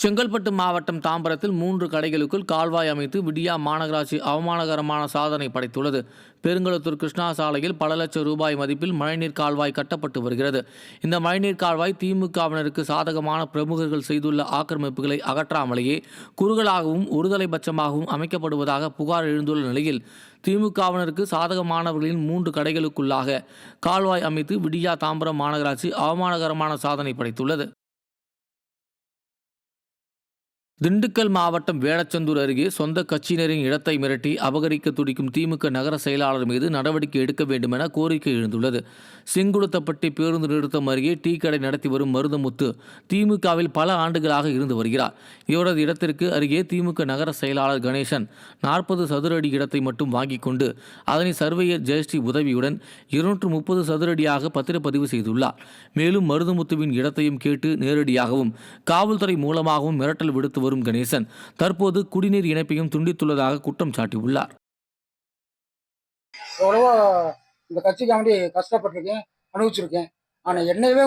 செங்கல்பட்டு மாவட்டம் தாம்பரத்தில் 3 கடைகளுக்குள் கால்வாய் அமைத்து விடியா மாநகராட்சி அவமானகரமான சாதனை படைத்துள்ளது. பெருங்குளத்தூர் கிருஷ்ணா சாலையில் பல லட்சம் ரூபாய் மதிப்பில் மழைநீர் கால்வாய் கட்டப்பட்டு வருகிறது. இந்த மழைநீர் கால்வாய் திமுகவினருக்கு சாதகமான பிரமுகர்கள் செய்துள்ள ஆக்கிரமிப்புகளை அகற்றாமலேயே குறுகலாகவும் ஒருதலைபட்சமாகவும் அமைக்கப்படுவதாக புகார் எழுந்துள்ள நிலையில் திமுகவினருக்கு சாதகமானவர்களின் 3 கடைகளுக்குள்ளாக கால்வாய் அமைத்து விடியா தாம்பரம் மாநகராட்சி அவமானகரமான சாதனை படைத்துள்ளது. திண்டுக்கல் மாவட்டம் வேடச்சந்தூர் அருகே சொந்த கட்சியினரின் இடத்தை மிரட்டி அபகரிக்க துடிக்கும் திமுக நகர செயலாளர் மீது நடவடிக்கை எடுக்க வேண்டும் என கோரிக்கை எழுந்துள்ளது. செங்குளத்தப்பட்டி பேருந்து நிறுத்தம் அருகே டீ கடை நடத்தி வரும் மருதமுத்து திமுகவில் பல ஆண்டுகளாக இருந்து வருகிறார். இவரது இடத்திற்கு அருகே திமுக நகர செயலாளர் கணேசன் 40 சதுர அடி இடத்தை மட்டும் வாங்கிக் கொண்டு அதனை சர்வேயர் ஜெயஸ்ரீ உதவியுடன் 230 சதுர அடியாக பத்திரப்பதிவு செய்துள்ளார். மேலும் மருதமுத்துவின் இடத்தையும் கேட்டு நேரடியாகவும் காவல்துறை மூலமாகவும் மிரட்டல் விடுத்து வரும் கணேசன் தற்போது குடிநீர் இணைப்பையும் துண்டித்துள்ளதாக குற்றம் சாட்டியுள்ளார். இந்த கட்சிக்காண்டி கஷ்டப்பட்டிருக்கேன், அனுபவிச்சிருக்கேன். ஆனா என்னையவே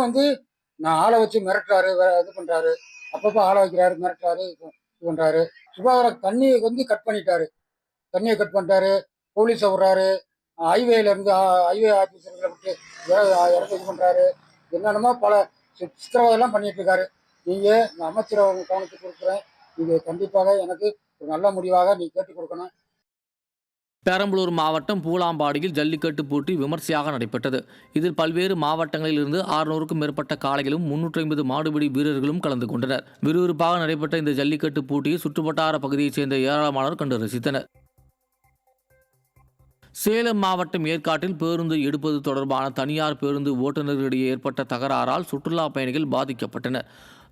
நான் ஆளை வச்சு மிரட்டுறாரு, இது பண்றாரு, அப்பப்போ ஆளை வைக்கிறாரு, மிரட்டுறாரு, இது பண்றாரு. சுகாதார தண்ணியை கட் பண்ணிட்டாரு, தண்ணியை கட் பண்ணிட்டாரு, போலீஸை விடுறாரு, ஹைவேல இருந்து ஹைவே ஆபீசர்களை விட்டு இடத்த இது பண்றாரு, என்னென்னமோ பல சித்திரவதெல்லாம் பண்ணிட்டு இருக்காரு. நீங்க அமைச்சரை கவனத்துக்கு கொடுக்குறேன், இது கண்டிப்பாக எனக்கு ஒரு நல்ல முடிவாக நீ கேட்டுக் கொடுக்கணும். பெரம்பலூர் மாவட்டம் பூலாம்பாடியில் ஜல்லிக்கட்டு போட்டி விமர்சையாக நடைபெற்றது. இதில் பல்வேறு மாவட்டங்களில் இருந்து 600க்கும் மேற்பட்ட காளைகளும் 350 மாடுபிடி வீரர்களும் கலந்து கொண்டனர். விறுவிறுப்பாக நடைபெற்ற இந்த ஜல்லிக்கட்டு போட்டியை சுற்றுவட்டார பகுதியைச் சேர்ந்த ஏராளமானோர் கண்டு ரசித்தனர். சேலம் மாவட்டம் ஏற்காட்டில் பேருந்து எடுப்பது தொடர்பான தனியார் பேருந்து ஓட்டுநர்களிடையே ஏற்பட்ட தகராறால் சுற்றுலா பயணிகள் பாதிக்கப்பட்டனர்.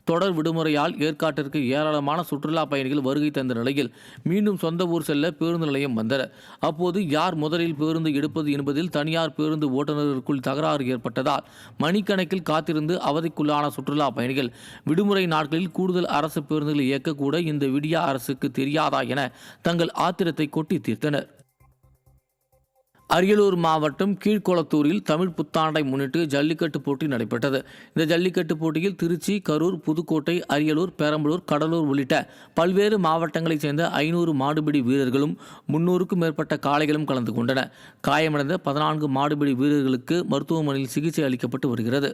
தொடர் விடுமுறையால் ஏற்காட்டிற்கு ஏராளமான சுற்றுலா பயணிகள் வருகை தந்த நிலையில் மீண்டும் சொந்த ஊர் செல்ல பேருந்து நிலையம் வந்தனர். அப்போது யார் முதலில் பேருந்து எடுப்பது என்பதில் தனியார் பேருந்து ஓட்டுநருக்குள் தகராறு ஏற்பட்டதால் மணிக்கணக்கில் காத்திருந்து அவதிக்குள்ளான சுற்றுலா பயணிகள் விடுமுறை நாட்களில் கூடுதல் அரசு பேருந்துகளை இயக்கக்கூட இந்த விடியா அரசுக்கு தெரியாதா என தங்கள் ஆத்திரத்தை கொட்டி தீர்த்தனர். அரியலூர் மாவட்டம் கீழ்கொளத்தூரில் தமிழ் புத்தாண்டை முன்னிட்டு ஜல்லிக்கட்டு போட்டி நடைபெற்றது. இந்த ஜல்லிக்கட்டு போட்டியில் திருச்சி, கரூர், புதுக்கோட்டை, அரியலூர், பெரம்பலூர், கடலூர் உள்ளிட்ட பல்வேறு மாவட்டங்களைச் சேர்ந்த 500 மாடுபிடி வீரர்களும் 300க்கும் மேற்பட்ட காளைகளும் கலந்து கொண்டன. காயமடைந்த 14 மாடுபிடி வீரர்களுக்கு மருத்துவமனையில் சிகிச்சை அளிக்கப்பட்டு வருகிறது.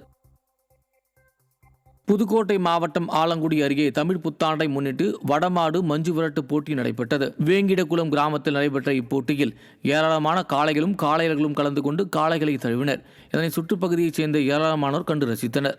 புதுக்கோட்டை மாவட்டம் ஆலங்குடி அருகே தமிழ் புத்தாண்டை முன்னிட்டு வடமாடு மஞ்சு விரட்டு போட்டி நடைபெற்றது. வேங்கிடகுளம் கிராமத்தில் நடைபெற்ற இப்போட்டியில் ஏராளமான காளைகளும் காளையர்களும் கலந்து கொண்டு காளைகளை தழுவினர். இதனை சுற்றுப்பகுதியைச் சேர்ந்த ஏராளமானோர் கண்டு ரசித்தனர்.